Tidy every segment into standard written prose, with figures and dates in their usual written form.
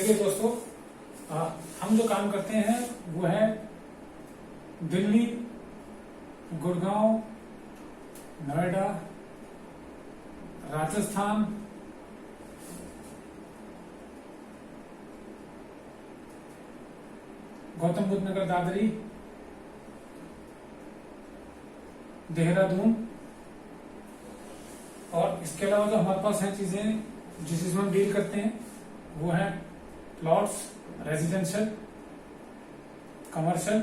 देखिए दोस्तों, हम जो काम करते हैं वो है दिल्ली, गुड़गांव, नोएडा, राजस्थान, गौतम बुद्ध नगर दादरी, देहरादून, और इसके अलावा जो हमारे पास है चीजें जिस चीज में हम डील करते हैं वो है प्लॉट्स, रेजिडेंशियल, कमर्शियल।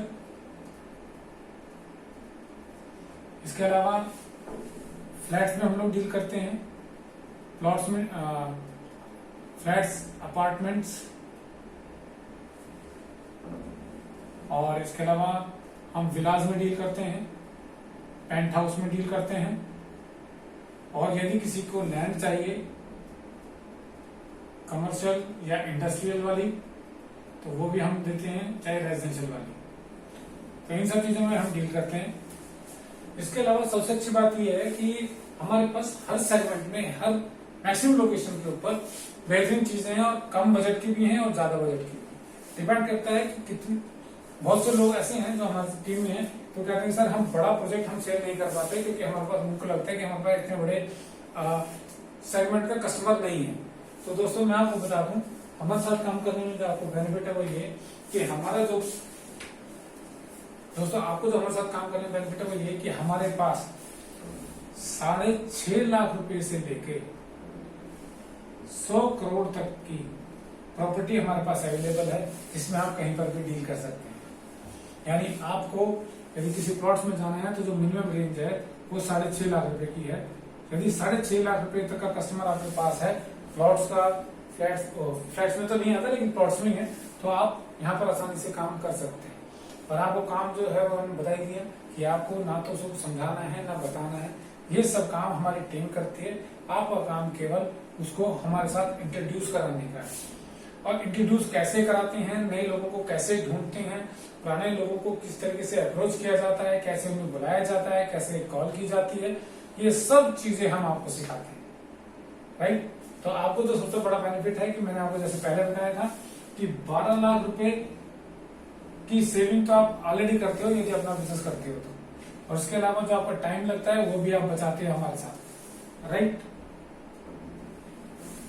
इसके अलावा फ्लैट्स में हम लोग डील करते हैं, प्लॉट्स में फ्लैट्स, अपार्टमेंट्स, और इसके अलावा हम विलाज में डील करते हैं, पेंट हाउस में डील करते हैं, और यदि किसी को लैंड चाहिए कमर्शियल या इंडस्ट्रियल वाली तो वो भी हम देते हैं, चाहे रेजिडेंशियल वाली। तो इन सब चीजों में हम डील करते हैं। इसके अलावा सबसे अच्छी बात यह है कि हमारे पास हर सेगमेंट में, हर मैक्सिमम लोकेशन के ऊपर बेहतरीन चीजें हैं, और कम बजट की भी हैं और ज्यादा बजट की भी। डिपेंड करता है कि कितनी, बहुत से लोग ऐसे हैं जो हमारी टीम में हैं तो कहते हैं सर हम बड़ा प्रोजेक्ट हम सेल नहीं कर पाते क्योंकि हमारे पास, उनको लगता है कि हमारे पास इतने बड़े सेगमेंट का कस्टमर नहीं है। तो दोस्तों मैं आपको बता दूं, हमारे साथ काम करने में जो आपको बेनिफिट है वो ये कि हमारा जो, दोस्तों आपको जो हमारे साथ काम करने में बेनिफिट है वो ये कि हमारे पास 6.5 लाख रुपए से लेके 100 करोड़ तक की प्रॉपर्टी हमारे पास अवेलेबल है, जिसमें आप कहीं पर भी डील कर सकते हैं। यानी आपको यदि किसी प्लॉट्स में जाना है तो जो मिनिमम रेंज है वो 6.5 लाख रुपए की है। यदि 6.5 लाख रुपए तक का कस्टमर आपके पास है, प्लॉट्स का, फ्लैट्स में तो नहीं आता लेकिन प्लॉट्स में है, तो आप यहाँ पर आसानी से काम कर सकते हैं। और आपको काम जो है वो हमने बता ही दिया कि आपको ना तो उसको समझाना है ना बताना है, ये सब काम हमारी टीम करती है। आपका काम केवल उसको हमारे साथ इंट्रोड्यूस कराने का है। और इंट्रोड्यूस कैसे कराते हैं, नए लोगों को कैसे ढूंढते हैं, पुराने लोगों को किस तरीके से अप्रोच किया जाता है, कैसे उन्हें बुलाया जाता है, कैसे कॉल की जाती है, ये सब चीजें हम आपको सिखाते हैं। राइट। तो आपको तो सबसे बड़ा बेनिफिट है कि मैंने आपको जैसे पहले बताया था कि 12 लाख रुपए की सेविंग तो आप ऑलरेडी करते हो यदि अपना बिजनेस करते हो तो, और उसके अलावा जो आपका टाइम लगता है वो भी आप बचाते हो हमारे साथ। राइट।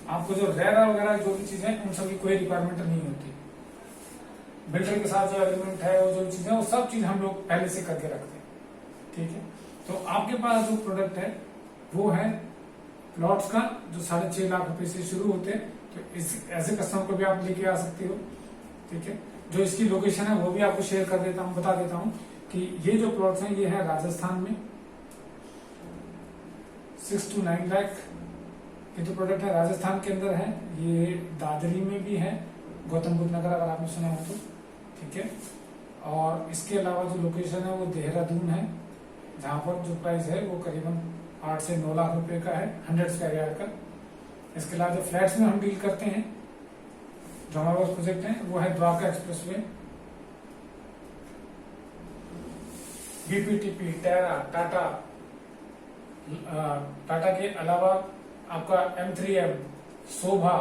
आपको जो रेरा वगैरह जो भी चीजें, उन सब की कोई रिक्वायरमेंट नहीं होती। बिल्डर के साथ जो एग्रीमेंट है, वो जो चीजें, वो सब चीज हम लोग पहले से करके रखते हैं। ठीक है। तो आपके पास जो प्रोडक्ट है वो है प्लॉट्स का, जो 6.5 लाख रुपए से शुरू होते हैं। तो ऐसे कस्टमर को भी आप लेके आ सकते हो। ठीक है। जो इसकी लोकेशन है वो भी आपको शेयर कर देता हूँ, बता देता हूँ कि ये जो प्लॉट्स हैं ये है राजस्थान में 6 to 9 लाख ये जो प्रोडक्ट है राजस्थान के अंदर है। ये दादरी में भी है, गौतम बुद्ध नगर अगर आपने सुना हो तो। ठीक है। और इसके अलावा जो लोकेशन है वो देहरादून है, जहां पर जो प्राइस है वो करीबन 8 से 9 लाख रुपए का है, 100 स्क्वायर यार्ड का। इसके अलावा जो फ्लैट्स में हम डील करते हैं, जो हमारे पास प्रोजेक्ट है वो है द्वारका एक्सप्रेसवे, बीपीटीपी, टेरा, टाटा के अलावा आपका M3M, शोभा,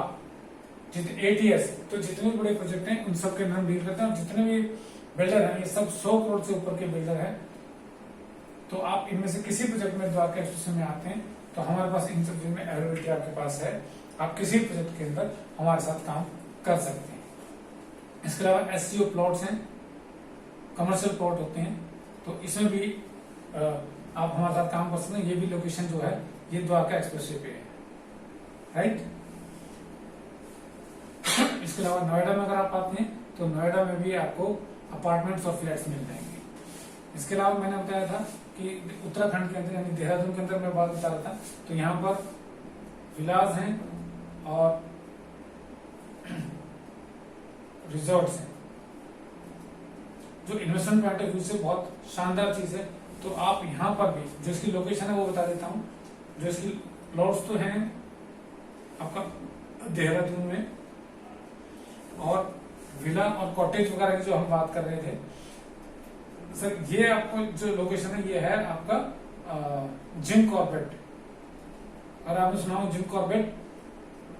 ATS, तो जितने बड़े प्रोजेक्ट हैं उन सब के नाम डील करते हैं। जितने भी बिल्डर हैं ये सब 100 करोड़ से ऊपर के बिल्डर हैं। तो आप इनमें से किसी प्रोजेक्ट में द्वारका एक्सप्रेस में आते हैं तो हमारे पास इन सब में अवेलेबिलिटी आपके पास है, आप किसी प्रोजेक्ट के अंदर हमारे साथ काम कर सकते हैं। इसके अलावा SCO प्लॉट्स हैं, कमर्शियल प्लॉट होते हैं, तो इसमें भी आप हमारे साथ काम कर सकते हैं। ये भी लोकेशन जो है ये द्वारका एक्सप्रेसवे पे है। राइट। इसके अलावा नोएडा में अगर आप आते हैं तो नोएडा में भी आपको अपार्टमेंट्स और फ्लैट्स मिल जाएंगे। इसके अलावा मैंने बताया था कि उत्तराखंड के अंदर यानी देहरादून के अंदर मैं बात बता रहा था, तो यहाँ पर विलाज हैं और रिजॉर्ट्स हैं, जो इन्वेस्टमेंट पॉइंट ऑफ व्यू से बहुत शानदार चीज है। तो आप यहाँ पर भी, जो इसकी लोकेशन है वो बता देता हूँ। जो इसकी प्लॉट्स तो हैं आपका देहरादून में, और विला और कॉटेज वगैरह की जो हम बात कर रहे थे सर, ये आपको जो लोकेशन है ये है आपका जिम कॉर्बेट। और आपने सुना हो जिम कॉर्बेट,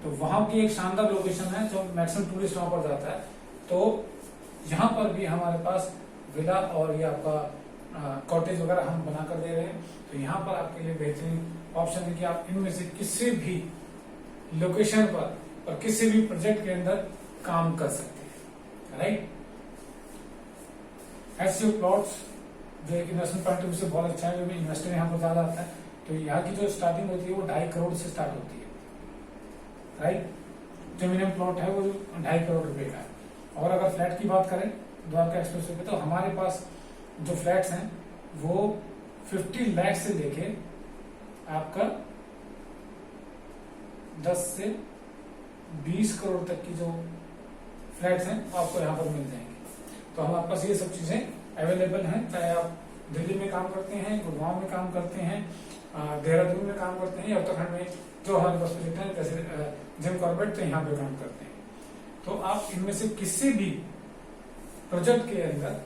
तो वहां की एक शानदार लोकेशन है जो मैक्सिमम टूरिस्ट वहां पर जाता है। तो यहाँ पर भी हमारे पास विला और ये आपका कॉटेज वगैरह हम बना कर दे रहे हैं। तो यहाँ पर आपके लिए बेहतरीन ऑप्शन है कि आप इनमें से किसी भी लोकेशन पर और किसी भी प्रोजेक्ट के अंदर काम कर सकते हैं, राइट। एससीओ प्लॉट्स जो एक इन्वेस्टमेंट पॉइंट ऑफ व्यू से बहुत अच्छा है, जो भी इन्वेस्टर यहाँ पर ज्यादा आता है। तो यहाँ की जो स्टार्टिंग होती है वो 2.5 करोड़ से स्टार्ट होती है, राइट। जो मिनिमम प्लॉट है वो 2.5 करोड़ रुपए का है। और अगर फ्लैट की बात करें द्वारका एक्सप्रेस पे, तो हमारे पास जो फ्लैट्स हैं वो 50 लाख से लेके आपका 10 से 20 करोड़ तक की जो फ्लैट्स हैं आपको यहाँ पर मिल जाएंगे। तो हमारे पास ये सब चीजें अवेलेबल हैं, चाहे आप दिल्ली में काम करते हैं, गुड़गांव में काम करते हैं, देहरादून में काम करते हैं, या उत्तराखंड में जो हमारे पास प्रोजेक्ट है जैसे जिम कॉर्बेट, तो यहाँ पे काम करते हैं। तो आप इनमें से किसी भी प्रोजेक्ट के अंदर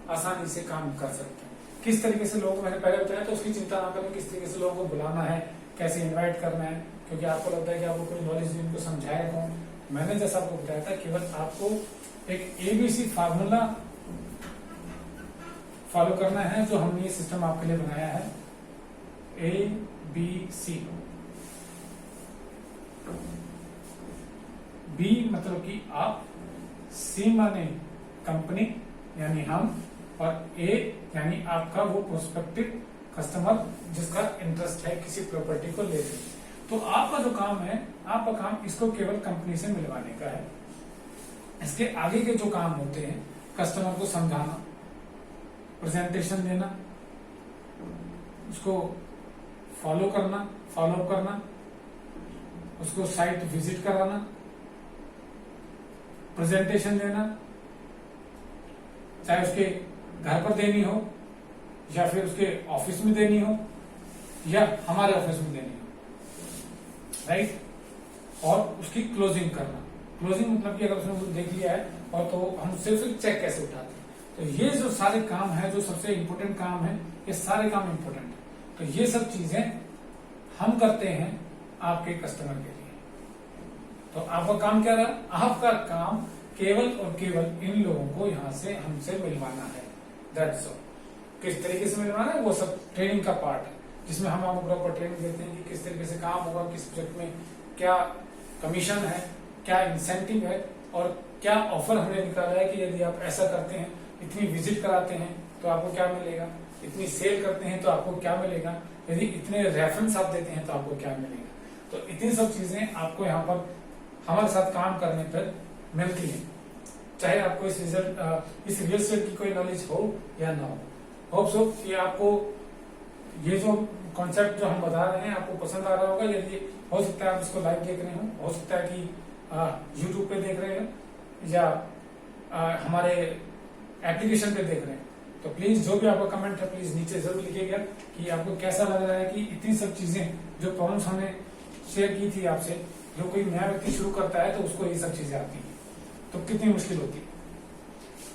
आसानी से काम कर सकते हैं। किस तरीके से लोग, मैंने पहले बताया, तो उसकी चिंता ना करें किस तरीके से लोगों को बुलाना है, कैसे इनवाइट करना है, क्योंकि आपको लगता है कि आपको कोई नॉलेज नहीं, उनको समझाया कौन। मैंने जैसा आपको बताया था, केवल आपको एक ABC फार्मूला फॉलो करना है, जो हमने ये सिस्टम आपके लिए बनाया है, ABC। B मतलब कि आप, C माने कंपनी यानी हम, और A यानी आपका वो प्रोस्पेक्टिव कस्टमर जिसका इंटरेस्ट है किसी प्रॉपर्टी को लेने। तो आपका जो काम है, आपका काम इसको केवल कंपनी से मिलवाने का है। इसके आगे के जो काम होते हैं, कस्टमर को समझाना, प्रेजेंटेशन देना, उसको फॉलो करना, फॉलो अप करना, उसको साइट विजिट कराना, प्रेजेंटेशन देना, चाहे उसके घर पर देनी हो या फिर उसके ऑफिस में देनी हो या हमारे ऑफिस में देनी हो, राइट। और उसकी क्लोजिंग करना। क्लोजिंग मतलब कि अगर उसने देख लिया है और तो हम सिर्फ चेक कैसे उठाते हैं। तो ये जो सारे काम है, जो सबसे इंपॉर्टेंट काम है, ये सारे काम इंपॉर्टेंट है। तो ये सब चीजें हम करते हैं आपके कस्टमर के लिए। तो आपका काम क्या रहा? आपका काम केवल और केवल इन लोगों को यहां से हमसे मिलवाना है, दैट्स ऑल। किस तरीके से मिलवाना है वो सब ट्रेनिंग का पार्ट है, जिसमें हम आपको प्रॉपर ट्रेनिंग देते हैं कि किस तरीके से काम होगा, किस प्रोजेक्ट में क्या कमीशन है, क्या इंसेंटिव है, और क्या ऑफर हमने निकाला है कि यदि आप ऐसा करते हैं, इतनी विजिट कराते हैं तो आपको क्या मिलेगा, इतनी सेल करते हैं तो आपको क्या मिलेगा, यदि इतने रेफरेंस आप देते हैं तो आपको क्या मिलेगा। तो इतनी सब चीजें आपको यहाँ पर हमारे साथ काम करने पर मिलती है, चाहे आपको इस रियल एस्टेट की कोई नॉलेज हो या ना हो। होप सो कि आपको ये जो कॉन्सेप्ट जो हम बता रहे हैं आपको पसंद आ रहा होगा। यदि हो सकता है आप इसको लाइव देख रहे हो सकता है कि यूट्यूब पे देख रहे हो या हमारे एप्लीकेशन पे देख रहे हैं, तो प्लीज जो भी आपका कमेंट है प्लीज नीचे जरूर लिखिएगा कि आपको कैसा लग रहा है कि इतनी सब चीजें जो प्रॉब्लम्स हमने शेयर की थी आपसे, जो कोई नया व्यक्ति शुरू करता है तो उसको ये सब चीजें आती है तो कितनी मुश्किल होती है।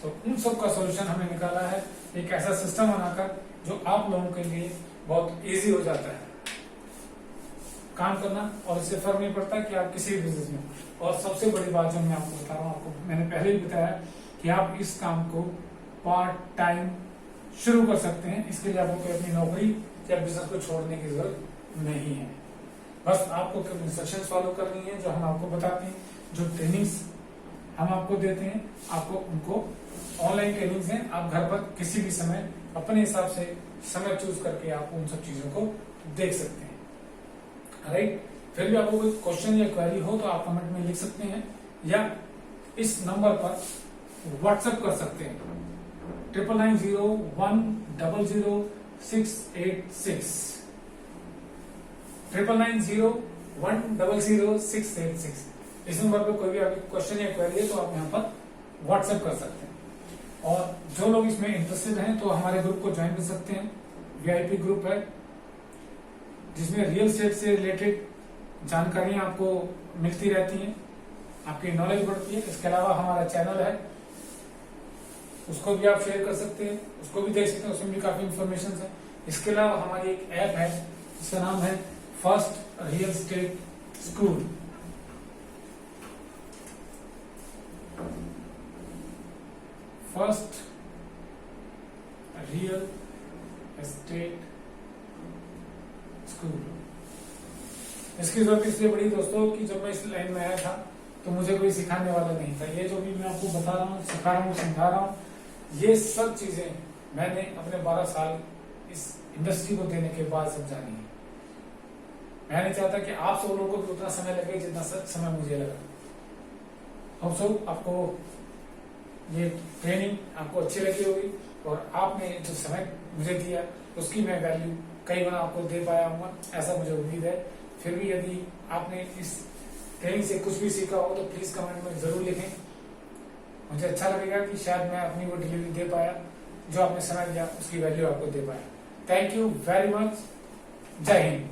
तो उन सब का सोल्यूशन हमने निकाला है, एक ऐसा सिस्टम बनाकर जो आप लोगों के लिए बहुत इजी हो जाता है काम करना, और इससे फर्क नहीं पड़ता कि आप किसी भी बिजनेस में। और सबसे बड़ी बात जो मैं आपको बता रहा हूँ, आपको मैंने पहले भी बताया कि आप इस काम को पार्ट टाइम शुरू कर सकते हैं। इसके लिए आपको कोई अपनी नौकरी या बिजनेस को छोड़ने की जरूरत नहीं है। बस आपको कुछ इंस्ट्रक्शंस फॉलो करनी है जो हम आपको बताते हैं, जो ट्रेनिंग्स हम आपको देते हैं, आपको उनको ऑनलाइन ट्रेनिंग्स हैं। आप घर पर किसी भी समय अपने हिसाब से समय चूज करके आप उन सब चीजों को देख सकते हैं, राइट। फिर भी आपको कोई क्वेश्चन या क्वेरी हो तो आप कमेंट में लिख सकते हैं या इस नंबर पर व्हाट्सएप कर सकते हैं 9990100686 9990100686। इस नंबर पर कोई भी आपके क्वेश्चन या क्वेरी है तो आप यहाँ पर व्हाट्सएप कर सकते हैं। और जो लोग इसमें इंटरेस्टेड हैं तो हमारे ग्रुप को ज्वाइन कर सकते हैं। VIP ग्रुप है जिसमें रियल एस्टेट से रिलेटेड जानकारियां आपको मिलती रहती हैं, आपकी नॉलेज बढ़ती है। इसके अलावा हमारा चैनल है, उसको भी आप शेयर कर सकते हैं, उसको भी देख सकते हैं, उसमें भी काफी इंफॉर्मेशन है। इसके अलावा हमारी एक ऐप है जिसका नाम है first real estate school. First real estate school. इसकी जरूरत इसलिए पड़ी दोस्तों कि जब मैं इस लाइन में आया था तो मुझे कोई सिखाने वाला नहीं था। ये जो भी मैं आपको बता रहा हूँ, सिखा रहा हूँ, समझा रहा हूँ, ये सब चीजें मैंने अपने 12 साल इस इंडस्ट्री को देने के बाद सब जानी है। मैं नहीं चाहता कि आप सब लोगों को भी उतना समय लगे जितना समय मुझे लगा। हम सब आपको ये ट्रेनिंग आपको अच्छी लगी होगी और आपने जो समय मुझे दिया उसकी मैं वैल्यू कई बार आपको दे पाया हूँ, ऐसा मुझे उम्मीद है। फिर भी यदि आपने इस ट्रेनिंग से कुछ भी सीखा हो तो प्लीज कमेंट में जरूर लिखें। मुझे अच्छा लगेगा कि शायद मैं अपनी वो डिलीवरी दे पाया, जो आपने समय दिया उसकी वैल्यू आपको दे पाया। Thank you very much. जय हिंद।